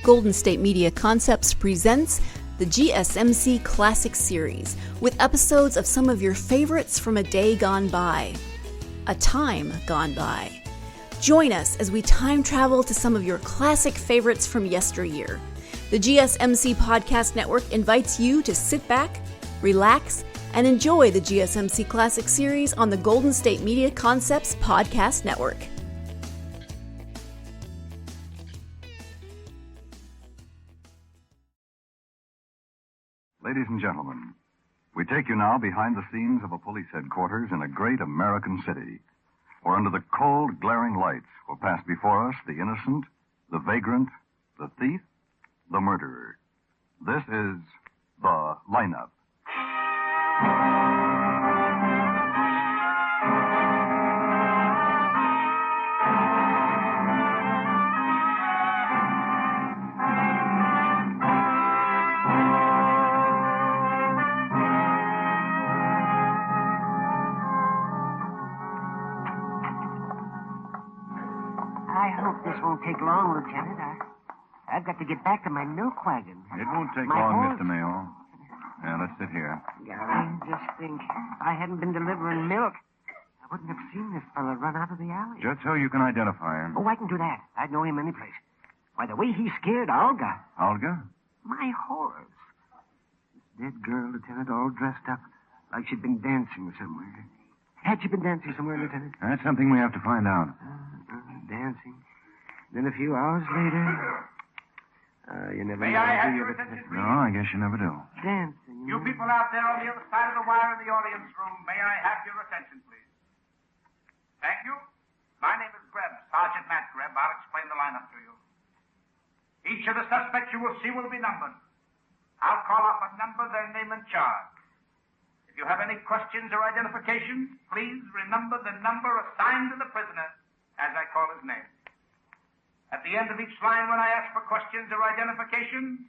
Golden State Media Concepts presents the GSMC Classics series, with episodes of some of your favorites from a day gone by, a time gone by. Join us as we time travel to some of your classic favorites from yesteryear. The GSMC Podcast Network invites you to sit back, relax, and enjoy the GSMC Classics series on the Golden State Media Concepts Podcast Network. Ladies and gentlemen, we take you now behind the scenes of a police headquarters in a great American city, where under the cold, glaring lights will pass before us the innocent, the vagrant, the thief, the murderer. This is The Lineup. Take long, Lieutenant. I've got to get back to my milk wagon. It won't take my long, horse. Mr. Mayo. Now, let's sit here. Golly, just think. If I hadn't been delivering milk, I wouldn't have seen this fella run out of the alley. Just so you can identify him. Oh, I can do that. I'd know him any place. Why, the way he scared Olga. Olga? My horse. This dead girl, Lieutenant, all dressed up like she'd been dancing somewhere. Had she been dancing somewhere, Lieutenant? That's something we have to find out. Dancing. Then a few hours later... you never May know. I have your attention, please? No, I guess you never do. Dancing. You people out there on the other side of the wire in the audience room, may I have your attention, please? Thank you. My name is Grebb, Sergeant Matt Grebb. I'll explain the lineup to you. Each of the suspects you will see will be numbered. I'll call off a number, their name and charge. If you have any questions or identifications, please remember the number assigned to the prisoner as I call his name. At the end of each line, when I ask for questions or identifications,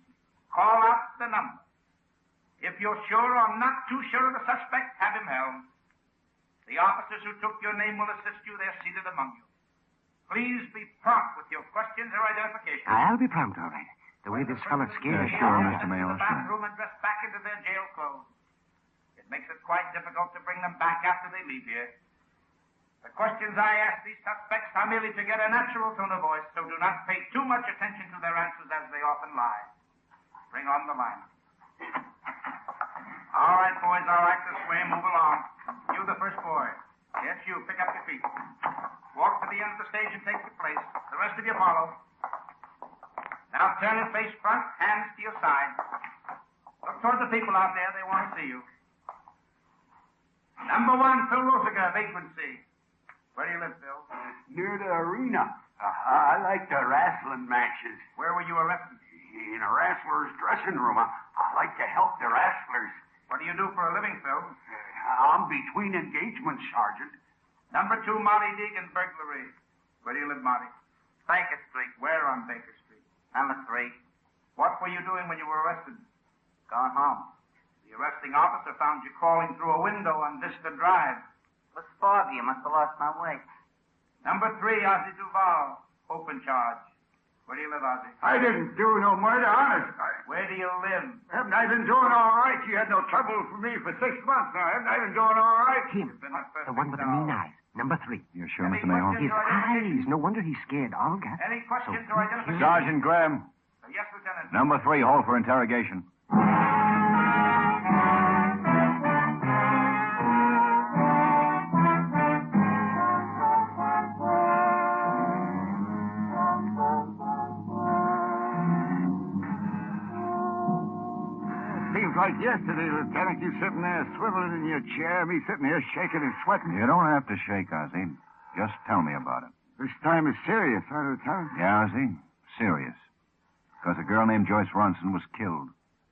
call out the number. If you're sure or not too sure of the suspect, have him held. The officers who took your name will assist you. They're seated among you. Please be prompt with your questions or identifications. I'll be prompt, all right. The way this fella's scared. Sure, Mr. Mayo, to the bathroom and dress back into their jail clothes. It makes it quite difficult to bring them back after they leave here. The questions I ask these suspects are merely to get a natural tone of voice, so do not pay too much attention to their answers as they often lie. Bring on the line. All right, boys, all right, this way. Move along. You, the first boy. Yes, you. Pick up your feet. Walk to the end of the stage and take your place. The rest of you follow. Now turn and face front, hands to your side. Look toward the people out there. They want to see you. Number one, Phil Rusiger, vagrancy. Where do you live, Phil? Near the arena. I like the wrestling matches. Where were you arrested? In a wrestler's dressing room. I like to help the wrestlers. What do you do for a living, Phil? I'm between engagements, Sergeant. Number two, Molly Deegan, burglary. Where do you live, Molly? Baker Street. Where on Baker Street? Number 3. What were you doing when you were arrested? Gone home. The arresting officer found you crawling through a window on Vista Drive. Was foggy. I must have lost my way. Number 3, Ozzie Duval, open charge. Where do you live, Ozzie? I didn't do no murder, honest. Where do you live? Haven't I been doing all right? You had no trouble for me for 6 months now. Haven't I been doing all right? Him. The one with the mean eyes. Number 3. You're sure, Any Mr. Mayo? questions? His eyes. No wonder he scared Olga. Any questions or identifications? Sergeant Graham. Yes, Lieutenant. Number 3, hold for interrogation. Like yesterday, Lieutenant, you sitting there swiveling in your chair, me sitting here shaking and sweating. You don't have to shake, Ozzie. Just tell me about it. This time is serious, huh, Lieutenant? Yeah, Ozzie? Serious. Because a girl named Joyce Ronson was killed.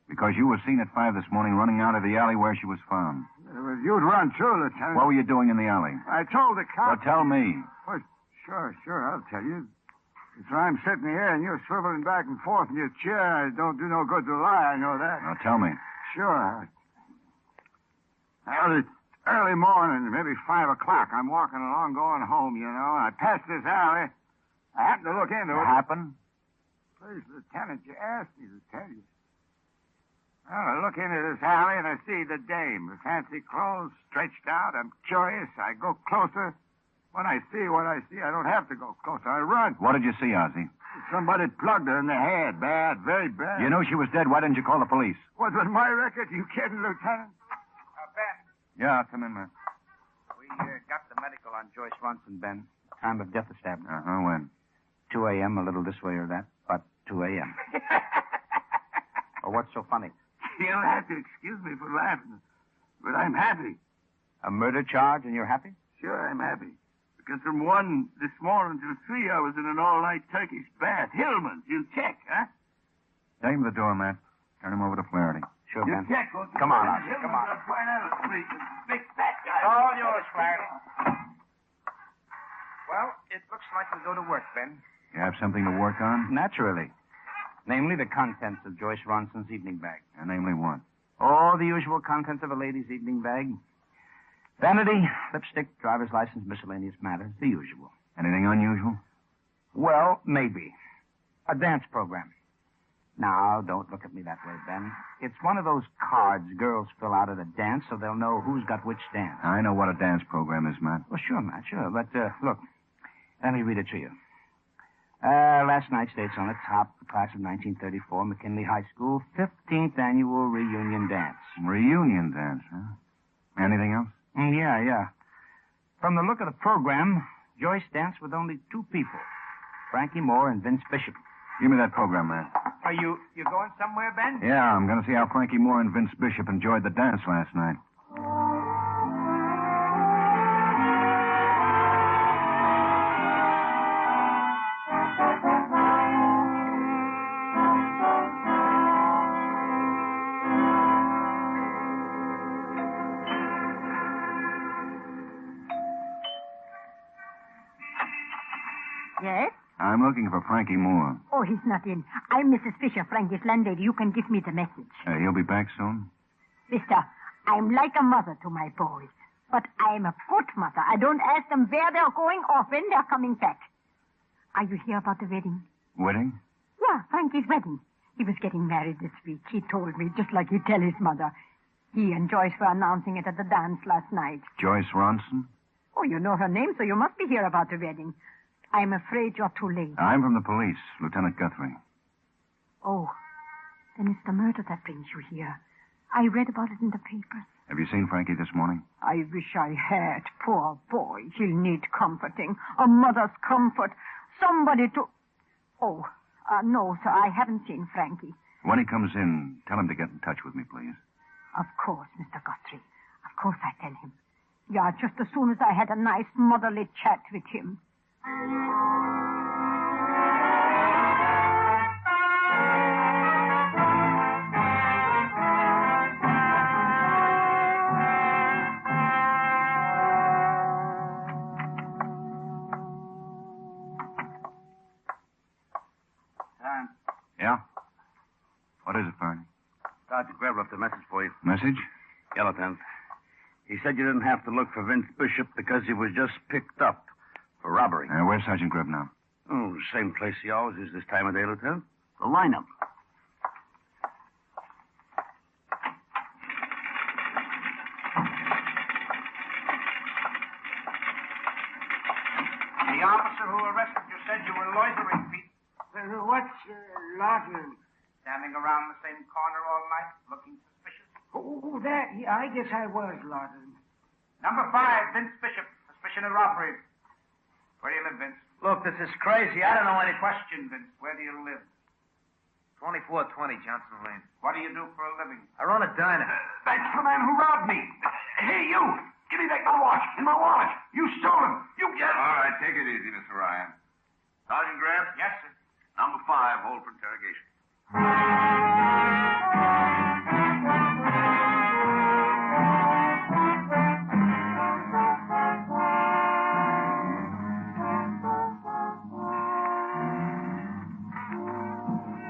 Because you were seen at 5 this morning running out of the alley where she was found. Well, you'd run too, Lieutenant. What were you doing in the alley? I told the Well, cop... tell me. Well, sure, I'll tell you. So I'm sitting here and you're swiveling back and forth in your chair. It don't do no good to lie, I know that. Now, tell me. Sure. Well, it's early morning, maybe 5 o'clock. I'm walking along going home, you know. I passed this alley. I happened to look into it. Happen? Please, Lieutenant, you asked me to tell you. Well, I look into this alley and I see the dame. Her fancy clothes stretched out. I'm curious. I go closer. When I see what I see, I don't have to go closer. I run. What did you see, Ozzy? Somebody plugged her in the head. Bad, very bad. You know she was dead. Why didn't you call the police? Was it my record? You kidding, Lieutenant? Ben, Yeah, come in, man. we got the medical on Joyce Ronson, Ben. Time of death established. Uh-huh, when? 2 a.m., a little this way or that, but 2 a.m. Well, what's so funny? You'll have to excuse me for laughing, but I'm happy. A murder charge and you're happy? Sure, I'm happy. Because from 1 this morning till 3, I was in an all-night Turkish bath. Hillman's, you check, huh? Take him to the door, Matt. Turn him over to Flaherty. Sure, You Ben. check. Come on, Ozzy, come on. I'll find out a big fat guy. All yours, Flaherty. Well, it looks like we go to work, Ben. You have something to work on? Naturally. Namely, the contents of Joyce Ronson's evening bag. Namely what? All the usual contents of a lady's evening bag. Vanity, lipstick, driver's license, miscellaneous matters, the usual. Anything unusual? Well, maybe. A dance program. Now, don't look at me that way, Ben. It's one of those cards girls fill out at a dance so they'll know who's got which dance. I know what a dance program is, Matt. Well, sure, Matt, sure. But, look, let me read it to you. Last night's date's on the top, the class of 1934, McKinley High School, 15th annual reunion dance. Reunion dance, huh? Anything else? Yeah. From the look of the program, Joyce danced with only 2 people, Frankie Moore and Vince Bishop. Give me that program, Matt. Are you going somewhere, Ben? Yeah, I'm going to see how Frankie Moore and Vince Bishop enjoyed the dance last night. Yes? I'm looking for Frankie Moore. Oh, he's not in. I'm Mrs. Fisher, Frankie's landlady. You can give me the message. He'll be back soon? Mister, I'm like a mother to my boys. But I'm a good mother. I don't ask them where they're going or when they're coming back. Are you here about the wedding? Wedding? Yeah, Frankie's wedding. He was getting married this week. He told me, just like he'd tell his mother. He and Joyce were announcing it at the dance last night. Joyce Ronson? Oh, you know her name, so you must be here about the wedding. I'm afraid you're too late. I'm from the police, Lieutenant Guthrie. Oh, then it's the murder that brings you here. I read about it in the papers. Have you seen Frankie this morning? I wish I had. Poor boy. He'll need comforting. A mother's comfort. Somebody to... Oh, no, sir, I haven't seen Frankie. When he comes in, tell him to get in touch with me, please. Of course, Mr. Guthrie. Of course I tell him. Yeah, just as soon as I had a nice motherly chat with him. Yeah? What is it, Barney? Sergeant Grebb left a message for you. Message? Yeah, Lieutenant. He said you didn't have to look for Vince Bishop because he was just picked up for robbery. Where's Sergeant Grebb now? Oh, same place he always is this time of day, Lieutenant. The lineup. The officer who arrested you said you were loitering, Pete. What's loitering? Standing around the same corner all night, looking suspicious. Oh, that. Yeah, I guess I was loitering. Number 5, Vince Bishop. Suspicion of robbery. Where do you live, Vince? Look, this is crazy. I don't know any... Question, Vince. Where do you live? 2420 Johnstone Lane. What do you do for a living? I run a diner. That's the man who robbed me. Hey, you. Give me back my watch. And my wallet. You stole him. You get it. All right, take it easy, Mr. Ryan. Sergeant Grebb? Yes, sir. Number 5, hold for interrogation.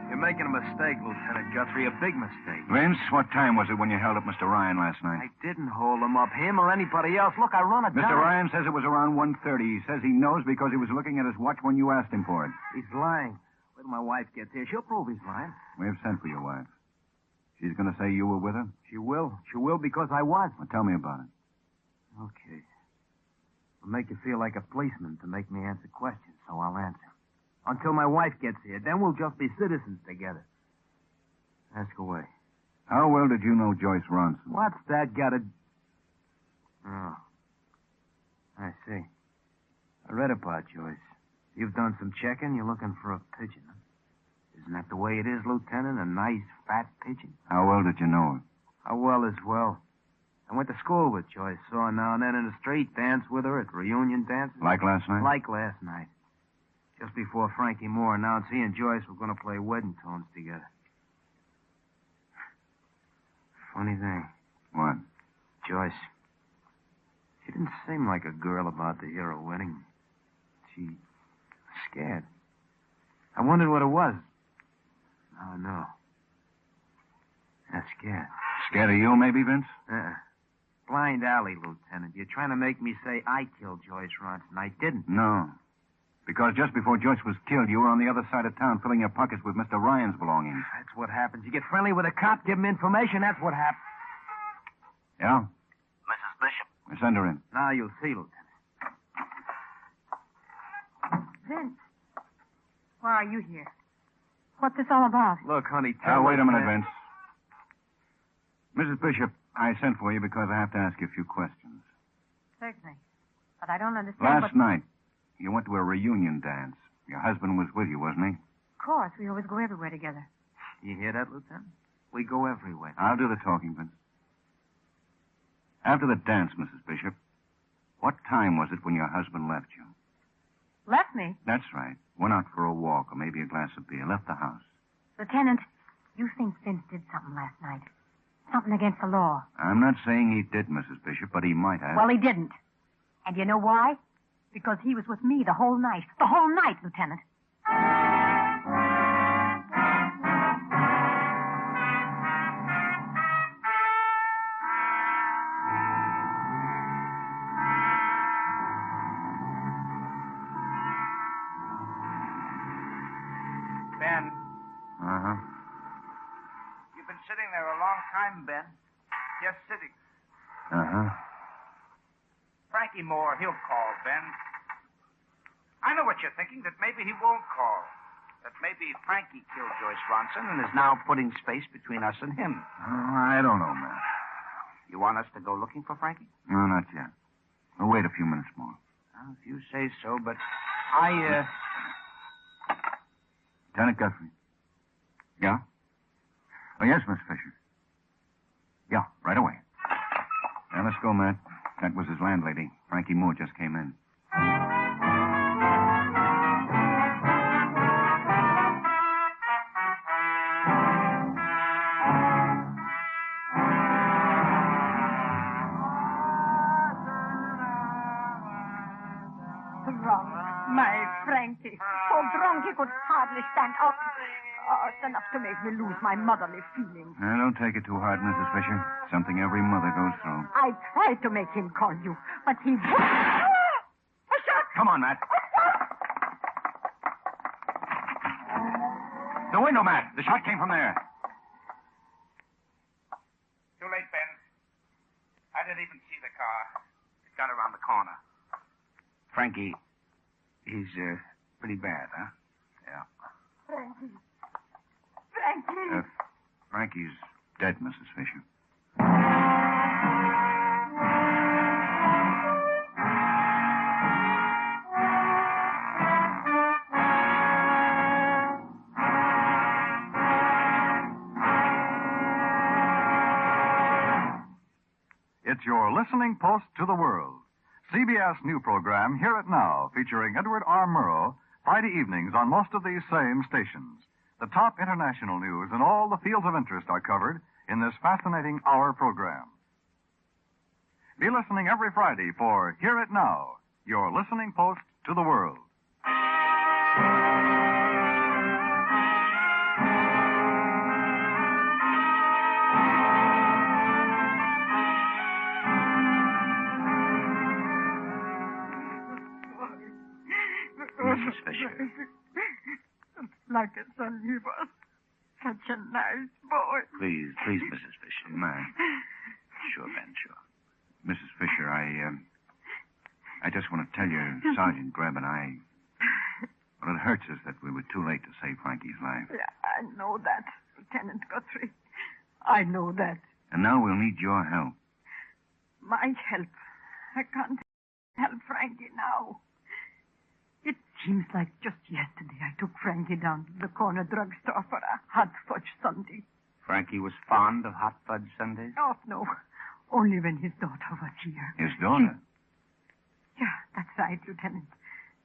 You're making a mistake, Lieutenant Guthrie. A big mistake. Vince, what time was it when you held up Mr. Ryan last night? I didn't hold him up, him or anybody else. Look, I run a Mr. diner. Ryan says it was around 1:30. He says he knows because he was looking at his watch when you asked him for it. He's lying. till my wife gets here. She'll prove he's lying. We have sent for your wife. She's going to say you were with her? She will. She will because I was. Well, tell me about it. Okay. It'll make you feel like a policeman to make me answer questions, so I'll answer. Until my wife gets here. Then we'll just be citizens together. Ask away. How well did you know Joyce Ronson? What's that got to... Oh. I see. I read about Joyce. You've done some checking. You're looking for a pigeon. Huh? Isn't that the way it is, Lieutenant? A nice, fat pigeon? How well did you know her? How well is well? I went to school with Joyce. Saw her now and then in the street. Danced with her at reunion dances. Like last night? Like last night. Just before Frankie Moore announced he and Joyce were going to play wedding tones together. Funny thing. What? Joyce. She didn't seem like a girl about to hear a wedding. She was scared. I wondered what it was. Now I know. I'm scared. Scared of you, maybe, Vince? Blind alley, Lieutenant. You're trying to make me say I killed Joyce Ronson. I didn't. No. Because just before Joyce was killed, you were on the other side of town filling your pockets with Mr. Ryan's belongings. That's what happens. You get friendly with a cop, give him information, that's what happens. Yeah? Mrs. Bishop. We send her in. Now you'll see, Lieutenant. Vince, why are you here? What's this all about? Look, honey, Wait a minute, Vince. Mrs. Bishop, I sent for you because I have to ask you a few questions. Certainly. But I don't understand Last night, you went to a reunion dance. Your husband was with you, wasn't he? Of course, we always go everywhere together. You hear that, Lieutenant? We go everywhere. I'll do the talking, Vince. After the dance, Mrs. Bishop, what time was it when your husband left you? Left me? That's right. Went out for a walk or maybe a glass of beer. Left the house. Lieutenant, you think Vince did something last night. Something against the law. I'm not saying he did, Mrs. Bishop, but he might have. Well, he didn't. And you know why? Because he was with me the whole night. The whole night, Lieutenant. Ben. Uh-huh. You've been sitting there a long time, Ben. Just sitting. Uh-huh. Frankie Moore, he'll call, Ben. I know what you're thinking, that maybe he won't call. That maybe Frankie killed Joyce Ronson and is now putting space between us and him. Oh, I don't know, Matt. You want us to go looking for Frankie? No, not yet. We'll wait a few minutes more. Well, if you say so, but Lieutenant Guthrie. Yeah? Oh, yes, Miss Fisher. Yeah, right away. Now, let's go, Matt. That was his landlady. Frankie Moore just came in. Drunk, my Frankie. So drunk he could hardly stand up. Oh, it's enough to make me lose my motherly feelings. Now, don't take it too hard, Mrs. Fisher. Something every mother goes through. I tried to make him call you, but he... A shot! Come on, Matt. The window, Matt. The shot came from there. too late, Ben. I didn't even see the car. It got around the corner. Frankie, he's pretty bad, huh? Yeah. Frankie. Frankie's dead, Mrs. Fisher. It's your listening post to the world. CBS new program, Hear It Now, featuring Edward R. Murrow, Friday evenings on most of these same stations. The top international news and all the fields of interest are covered in this fascinating hour program. Be listening every Friday for Hear It Now, your listening post to the world. Mrs. Fisher. like a son he was. Such a nice boy. Please, Mrs. Fisher. Man. Sure, Ben, sure. Mrs. Fisher, I just want to tell you, Sergeant Grebb and I... Well, it hurts us that we were too late to save Frankie's life. Yeah, I know that, Lieutenant Guthrie. I know that. And now we'll need your help. My help? I can't help Frankie now. It seems like just yesterday I took Frankie down to the corner drugstore for a hot fudge sundae. Frankie was fond of hot fudge sundaes? Oh, no. Only when his daughter was here. His daughter? Yeah, that's right, Lieutenant.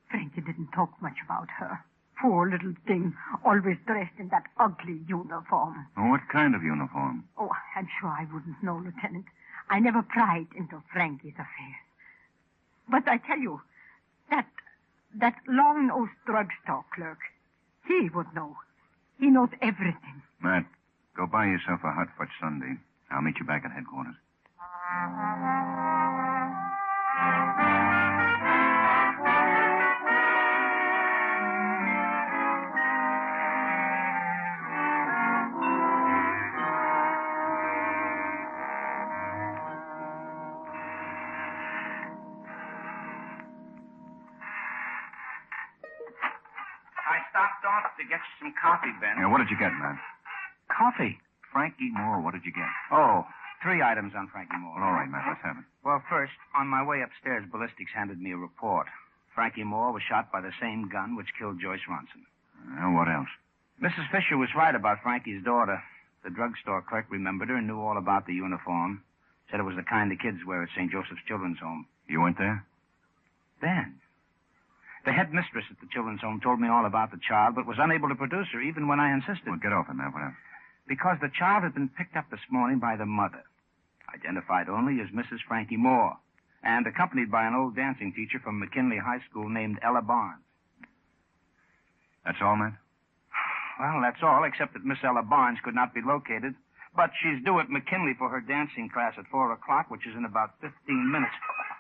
Frankie didn't talk much about her. Poor little thing, always dressed in that ugly uniform. Oh, what kind of uniform? Oh, I'm sure I wouldn't know, Lieutenant. I never pried into Frankie's affairs. But I tell you, that long-nosed drugstore clerk, he would know. He knows everything. Matt, go buy yourself a hot fudge sundae. I'll meet you back at headquarters. To get you some coffee, Ben. Yeah, what did you get, Matt? Coffee? Frankie Moore, what did you get? Oh, 3 items on Frankie Moore. Well, all right, Matt, let's have it. Well, first, on my way upstairs, ballistics handed me a report. Frankie Moore was shot by the same gun which killed Joyce Ronson. What else? Mrs. Fisher was right about Frankie's daughter. The drugstore clerk remembered her and knew all about the uniform. Said it was the kind the kids wear at St. Joseph's Children's Home. You went there? Ben. The headmistress at the children's home told me all about the child, but was unable to produce her even when I insisted. Well, get off it now. What else? Because the child had been picked up this morning by the mother, identified only as Mrs. Frankie Moore, and accompanied by an old dancing teacher from McKinley High School named Ella Barnes. That's all, Matt? Well, that's all, except that Miss Ella Barnes could not be located. But she's due at McKinley for her dancing class at 4 o'clock, which is in about 15 minutes.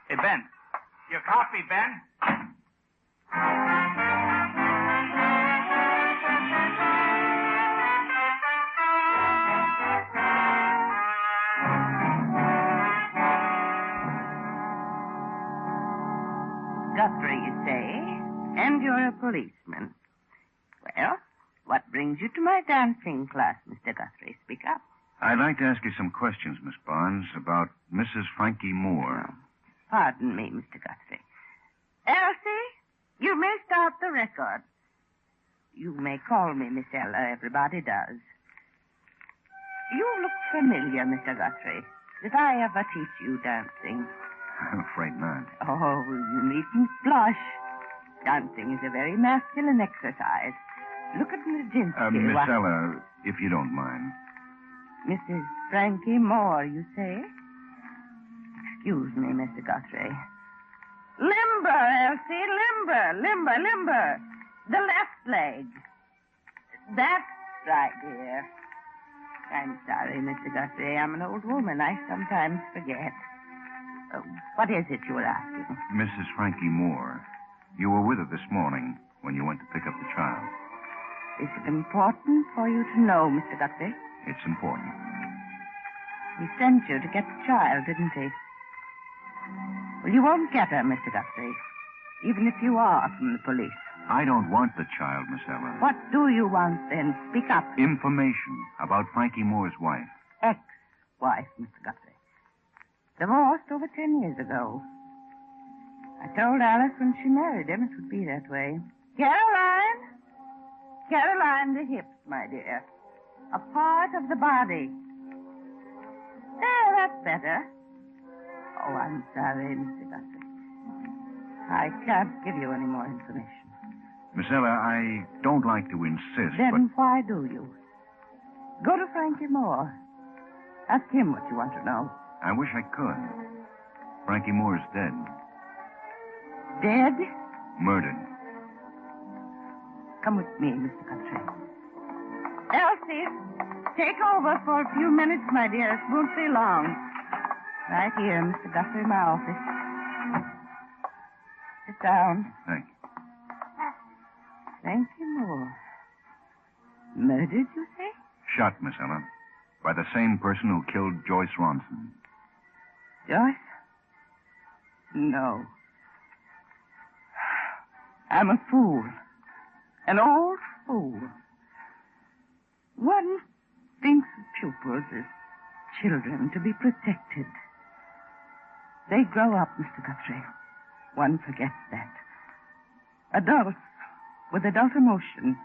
Hey, Ben. Your coffee, Ben? Guthrie, you say? And you're a policeman. Well, what brings you to my dancing class, Mr. Guthrie? Speak up. I'd like to ask you some questions, Miss Barnes, about Mrs. Frankie Moore. Pardon me, Mr. Guthrie. Elsie, you may start the record. You may call me Miss Ella. Everybody does. You look familiar, Mr. Guthrie. Did I ever teach you dancing? I'm afraid not. Oh, you needn't blush. Dancing is a very masculine exercise. Look at Nijinsky. Miss Ella, if you don't mind. Mrs. Frankie Moore, you say? Excuse me, Mr. Guthrie. Limber, Elsie, limber, limber, limber. The left leg. That's right, dear. I'm sorry, Mr. Guthrie. I'm an old woman. I sometimes forget. What is it you were asking? Mrs. Frankie Moore, you were with her this morning when you went to pick up the child. Is it important for you to know, Mr. Guthrie? It's important. He sent you to get the child, didn't he? Well, you won't get her, Mr. Guthrie, even if you are from the police. I don't want the child, Miss Ella. What do you want, then? Speak up. Information about Frankie Moore's wife. Ex-wife, Mr. Guthrie. Divorced over 10 years ago. I told Alice when she married him it would be that way. Caroline! Caroline, the hips, my dear. A part of the body. There, that's better. Oh, I'm sorry, Mr. Guthrie. I can't give you any more information. Miss Ella, I don't like to insist, Then why do you? Go to Frankie Moore. Ask him what you want to know. I wish I could. Frankie Moore's dead. Dead? Murdered. Come with me, Mr. Guthrie. Elsie, take over for a few minutes, my dear. It won't be long. Right here, Mr. Guthrie, my office. Sit down. Thank you. Frankie Moore. Murdered, you say? Shot, Miss Ella. By the same person who killed Joyce Ronson. Joyce? No. I'm a fool. An old fool. One thinks of pupils as children to be protected. They grow up, Mr. Guthrie. One forgets that. Adults with adult emotions.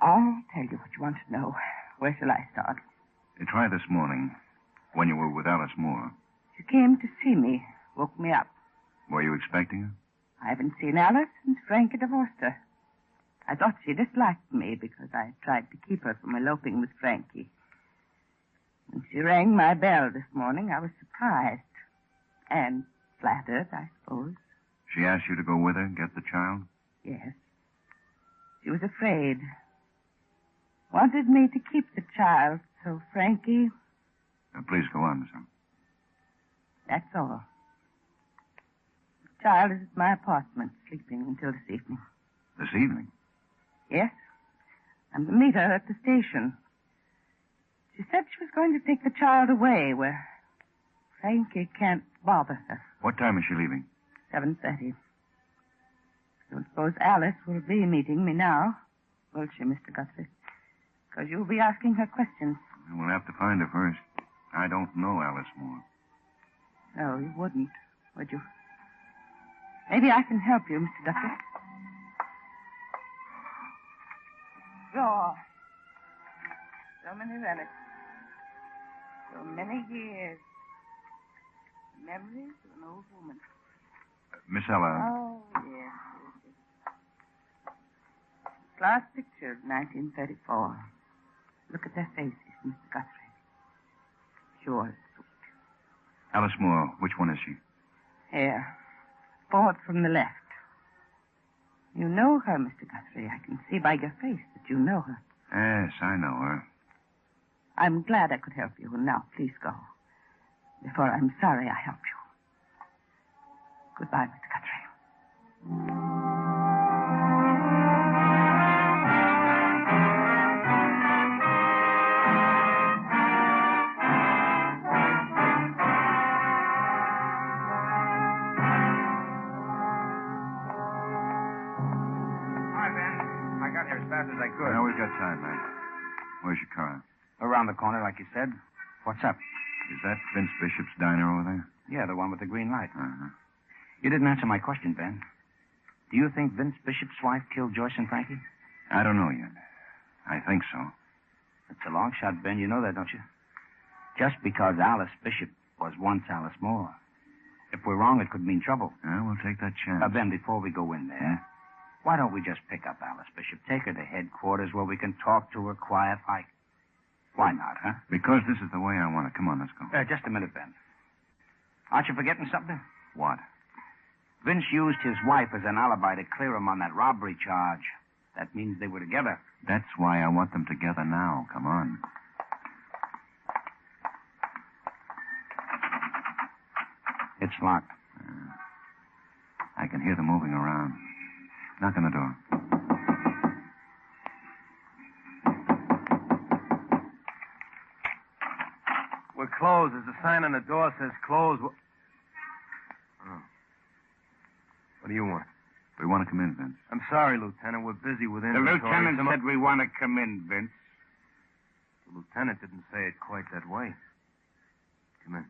I'll tell you what you want to know. Where shall I start? Try this morning, when you were with Alice Moore. She came to see me, woke me up. Were you expecting her? I haven't seen Alice since Frankie divorced her. I thought she disliked me because I tried to keep her from eloping with Frankie. When she rang my bell this morning, I was surprised. And flattered, I suppose. She asked you to go with her, get the child? Yes. She was afraid. Wanted me to keep the child, so Frankie... Please go on, Miss Ella. That's all. The child is at my apartment, sleeping until this evening. This evening? Yes. I'm to meet her at the station. She said she was going to take the child away where Frankie can't bother her. What time is she leaving? 7:30. Don't suppose Alice will be meeting me now, will she, Mr. Guthrie? Because you'll be asking her questions. We'll have to find her first. I don't know Alice Moore. No, you wouldn't, would you? Maybe I can help you, Mr. Guthrie. Sure. So many relics. So many years. Memories of an old woman. Miss Ella. Oh, yes. Last picture of 1934. Look at their faces, Mr. Guthrie. Sure, sweet. Alice Moore, which one is she? Here. Fourth from the left. You know her, Mr. Guthrie. I can see by your face that you know her. Yes, I know her. I'm glad I could help you. And now, please go. Before I'm sorry I helped you. Goodbye, Mr. Guthrie. Hi, Ben. I got here as fast as I could. Now we've got time, man. Where's your car? Around the corner, like you said. What's up? Is that Vince Bishop's diner over there? Yeah, the one with the green light. Uh-huh. You didn't answer my question, Ben. Do you think Vince Bishop's wife killed Joyce and Frankie? I don't know yet. I think so. It's a long shot, Ben. You know that, don't you? Just because Alice Bishop was once Alice Moore. If we're wrong, it could mean trouble. Yeah, we'll take that chance. Ben, before we go in there, why don't we just pick up Alice Bishop, take her to headquarters where we can talk to her quiet like? Why not, huh? Because this is the way I want it. Come on, let's go. Just a minute, Ben. Aren't you forgetting something? What? Vince used his wife as an alibi to clear him on that robbery charge. That means they were together. That's why I want them together now. Come on. It's locked. I can hear them moving around. Knock on the door. We're closed. There's a sign on the door that says closed. Oh. What do you want? We want to come in, Vince. I'm sorry, Lieutenant. We're busy with The inventory. lieutenant said we want to come in, Vince. The lieutenant didn't say it quite that way. Come in.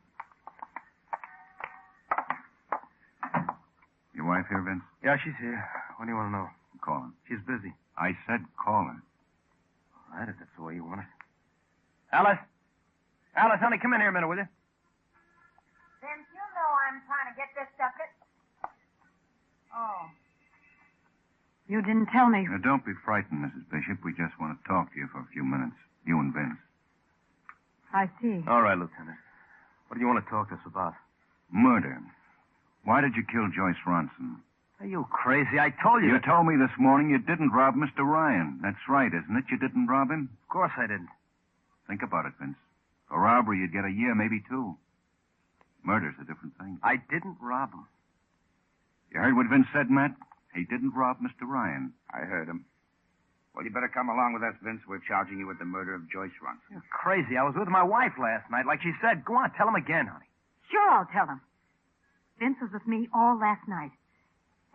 Your wife here, Vince? Yeah, she's here. What do you want to know? Call her. She's busy. I said call her. All right, if that's the way you want it. Alice? Alice, honey, come in here a minute, will you? Vince, you know I'm trying to get this stuff. Oh. You didn't tell me. Now, don't be frightened, Mrs. Bishop. We just want to talk to you for a few minutes. You and Vince. I see. All right, Lieutenant. What do you want to talk to us about? Murder. Why did you kill Joyce Ronson? Are you crazy? I told you. You told me this morning you didn't rob Mr. Ryan. That's right, isn't it? You didn't rob him? Of course I didn't. Think about it, Vince. For robbery, you'd get a year, maybe 2. Murder's a different thing. I didn't rob him. You heard what Vince said, Matt? He didn't rob Mr. Ryan. I heard him. Well, you better come along with us, Vince. We're charging you with the murder of Joyce Ronson. You're crazy. I was with my wife last night, like she said. Go on, tell him again, honey. Sure, I'll tell him. Vince was with me all last night.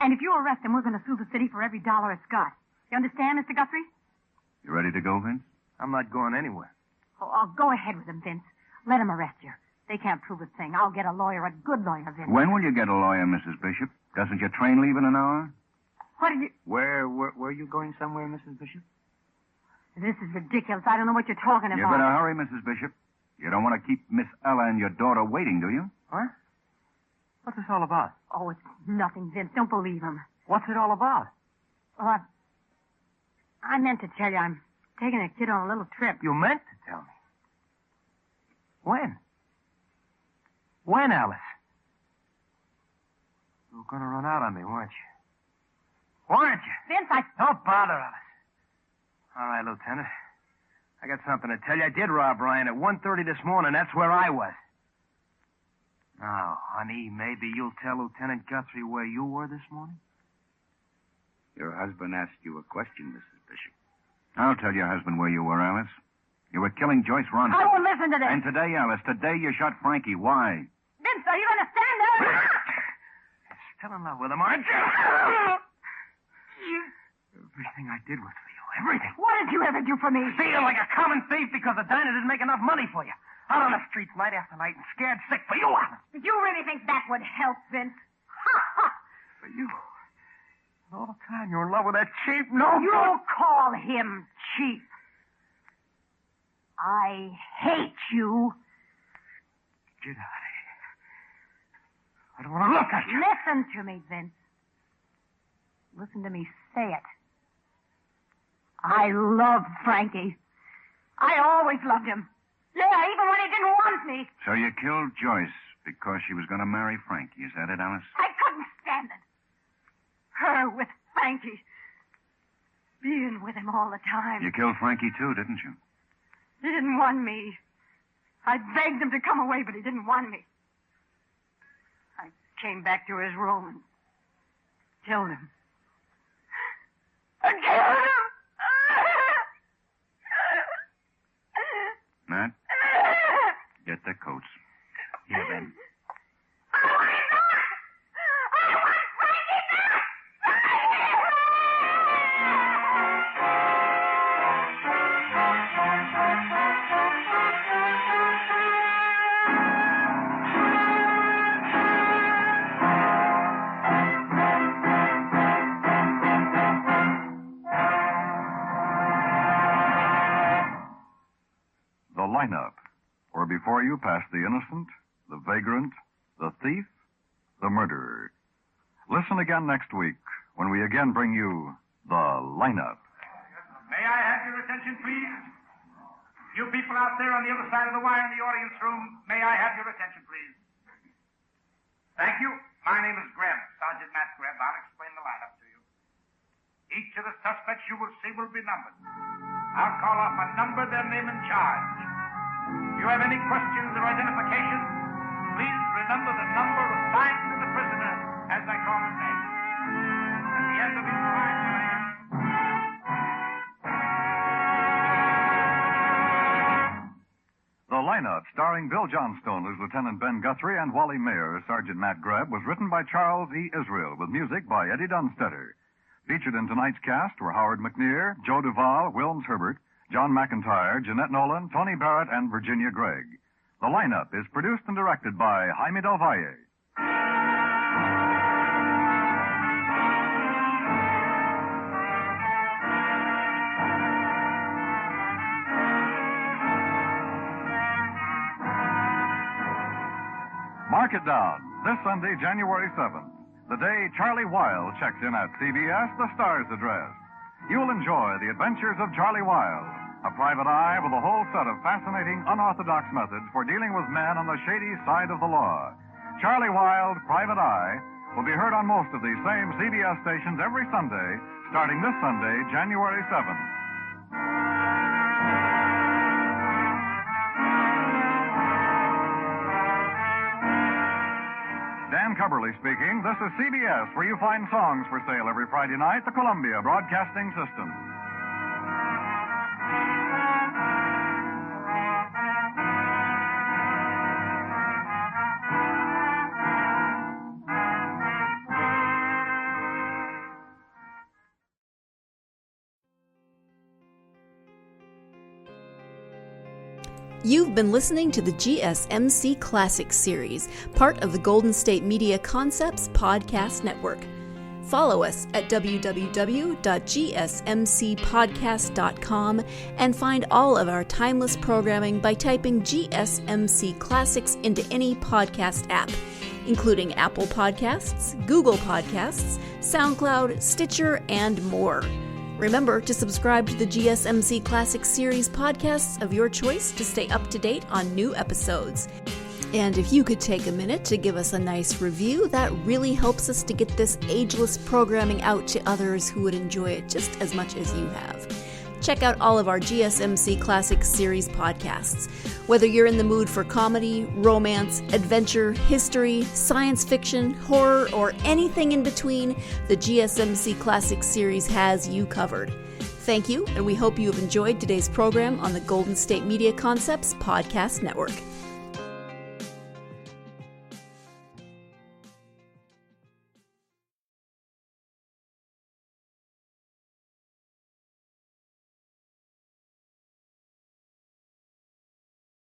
And if you arrest him, we're going to sue the city for every dollar it's got. You understand, Mr. Guthrie? You ready to go, Vince? I'm not going anywhere. Oh, go ahead with him, Vince. Let him arrest you. They can't prove a thing. I'll get a lawyer, a good lawyer, Vince. When will you get a lawyer, Mrs. Bishop? Doesn't your train leave in an hour? What are you... Where were you going somewhere, Mrs. Bishop? This is ridiculous. I don't know what you're talking about. You better hurry, Mrs. Bishop. You don't want to keep Miss Ella and your daughter waiting, do you? What? What's this all about? Oh, it's nothing, Vince. Don't believe him. What's it all about? Well, I meant to tell you I'm taking a kid on a little trip. You meant to tell me. When? When, Alice? You were going to run out on me, weren't you? Weren't you? Vince, Don't bother, Alice. All right, Lieutenant. I got something to tell you. I did rob Ryan at 1:30 this morning. That's where I was. Now, honey, maybe you'll tell Lieutenant Guthrie where you were this morning? Your husband asked you a question, Mrs. Bishop. I'll tell your husband where you were, Alice. You were killing Joyce Ronson. I won't listen to this. And today, Alice, today you shot Frankie. Why? Vince, are you going to stand there? You're still in love with him, aren't you? Everything I did was for you. Everything. What did you ever do for me? Steal like a common thief because the diner didn't make enough money for you. Out on the streets night after night and scared sick for you, Alice. Did you really think that would help, Vince? For you. All the time you're in love with that cheap, no... You call him cheap. I hate you. Get out of here. I don't want to look at you. Listen to me, Vince. Listen to me say it. I love Frankie. I always loved him. Yeah, even when he didn't want me. So you killed Joyce because she was going to marry Frankie. Is that it, Alice? I couldn't stand it. Her with Frankie. Being with him all the time. You killed Frankie, too, didn't you? He didn't want me. I begged him to come away, but he didn't want me. I came back to his room and killed him. I killed him! Matt, get the coats. Here, then. The lineup, where before you pass the innocent, the vagrant, the thief, the murderer. Listen again next week when we again bring you the lineup. May I have your attention, please? You people out there on the other side of the wire in the audience room, may I have your attention, please? Thank you. My name is Grebb, Sergeant Matt Grebb. I'll explain the lineup to you. Each of the suspects you will see will be numbered. I'll call off a number, their name, and charge. If you have any questions or identification, please remember the number assigned to the prisoner as I call his name. At the end of each line, The lineup, starring Bill Johnstone as Lieutenant Ben Guthrie and Wally Maher as Sergeant Matt Grebb, was written by Charles E. Israel with music by Eddie Dunstetter. Featured in tonight's cast were Howard McNear, Joe Duvall, Wilms Herbert, John McIntyre, Jeanette Nolan, Tony Barrett, and Virginia Gregg. The lineup is produced and directed by Jaime Del Valle. Mark it down. This Sunday, January 7th, the day Charlie Wilde checks in at CBS, the Star's address. You'll enjoy the adventures of Charlie Wilde, a private eye with a whole set of fascinating, unorthodox methods for dealing with men on the shady side of the law. Charlie Wilde, Private Eye, will be heard on most of these same CBS stations every Sunday, starting this Sunday, January 7th. Dan Cubberly speaking. This is CBS, where you find songs for sale every Friday night, the Columbia Broadcasting System. You've been listening to the GSMC Classics series, part of the Golden State Media Concepts Podcast Network. Follow us at www.gsmcpodcast.com and find all of our timeless programming by typing GSMC Classics into any podcast app, including Apple Podcasts, Google Podcasts, SoundCloud, Stitcher, and more. Remember to subscribe to the GSMC Classics series podcasts of your choice to stay up to date on new episodes. And if you could take a minute to give us a nice review, that really helps us to get this ageless programming out to others who would enjoy it just as much as you have. Check out all of our GSMC Classics series podcasts. Whether you're in the mood for comedy, romance, adventure, history, science fiction, horror, or anything in between, the GSMC Classics series has you covered. Thank you, and we hope you have enjoyed today's program on the Golden State Media Concepts Podcast Network.